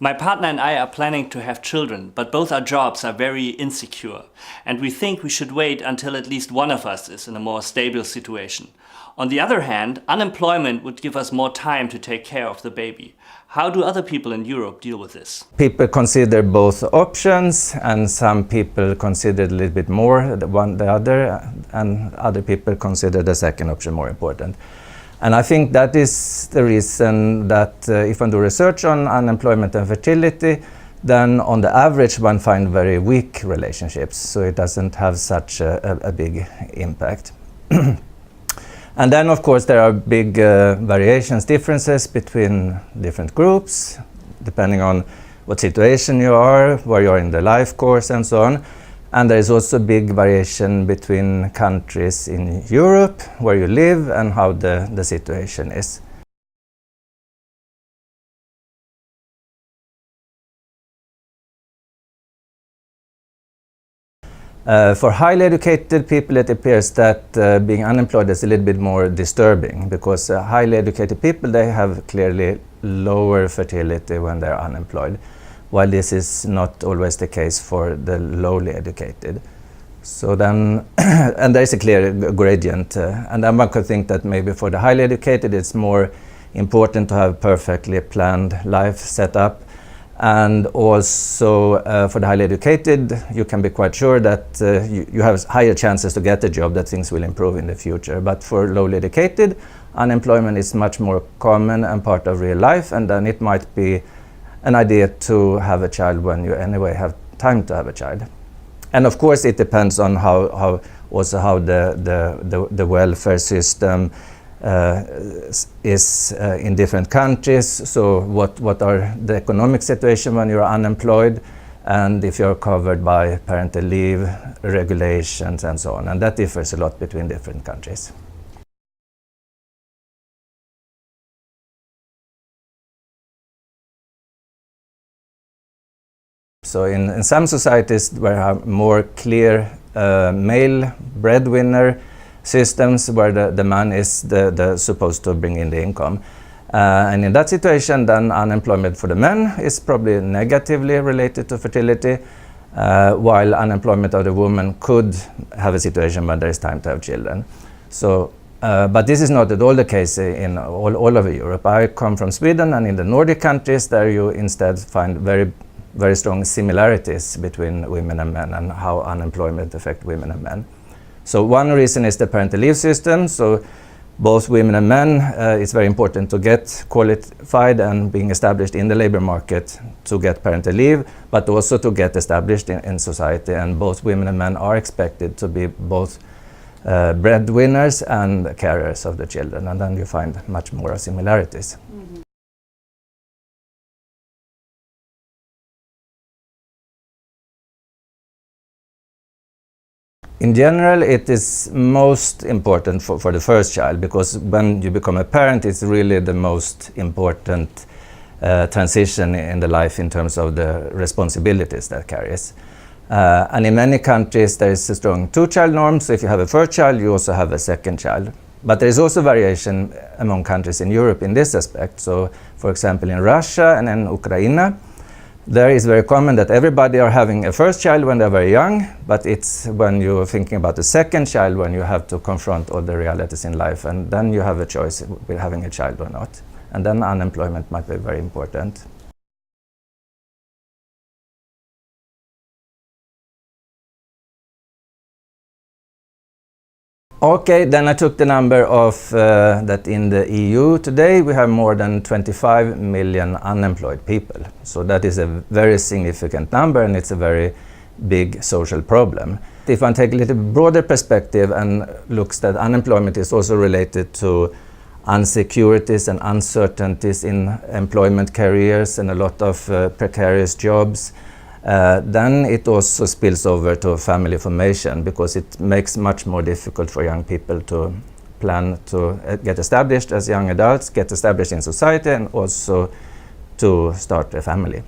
My partner and I are planning to have children, but both our jobs are very insecure, and we think we should wait until at least one of us is in a more stable situation. On the other hand, unemployment would give us more time to take care of the baby. How do other people in Europe deal with this? People consider both options, and some people consider a little bit more the other, and other people consider the second option more important. And I think that is the reason that if one do research on unemployment and fertility, then on the average one finds very weak relationships, so it doesn't have such a big impact. And then of course there are big variations, differences between different groups, depending on what situation you are, where you are in the life course and so on. And there is also big variation between countries in Europe, where you live and how the situation is. For highly educated people, it appears that being unemployed is a little bit more disturbing, because highly educated people, they have clearly lower fertility when they're unemployed, while this is not always the case for the lowly educated. So then, and there is a clear gradient, and then one could think that maybe for the highly educated it's more important to have perfectly planned life set up, and also for the highly educated you can be quite sure that you have higher chances to get a job, that things will improve in the future. But for lowly educated, unemployment is much more common and part of real life, and then it might be an idea to have a child when you anyway have time to have a child. And of course it depends on how the welfare system is in different countries. So what are the economic situation when you're unemployed, and if you're covered by parental leave regulations and so on, and that differs a lot between different countries. So in some societies where are more clear male breadwinner systems, where the man is the supposed to bring in the income. And in that situation, then unemployment for the men is probably negatively related to fertility, while unemployment of the woman could have a situation when there is time to have children. So, but this is not at all the case in all over Europe. I come from Sweden, and in the Nordic countries, there you instead find very strong similarities between women and men, and how unemployment affects women and men. So one reason is the parental leave system. So both women and men, it's very important to get qualified and being established in the labor market to get parental leave, but also to get established in society. And both women and men are expected to be both breadwinners and carers of the children, and then you find much more similarities. Mm-hmm. In general, it is most important for the first child, because when you become a parent, it's really the most important transition in the life in terms of the responsibilities that carries. And in many countries, there is a strong two-child norm, so if you have a first child, you also have a second child. But there is also variation among countries in Europe in this aspect. So, for example, in Russia and in Ukraine, there is very common that everybody are having a first child when they're very young, but it's when you're thinking about the second child when you have to confront all the realities in life, and then you have a choice with having a child or not. And then unemployment might be very important. Okay, then I took the number of that in the EU today we have more than 25 million unemployed people. So that is a very significant number, and it's a very big social problem. If one take a little broader perspective and looks that unemployment is also related to insecurities and uncertainties in employment careers and a lot of precarious jobs, then it also spills over to family formation, because it makes much more difficult for young people to plan to get established as young adults, get established in society, and also to start a family.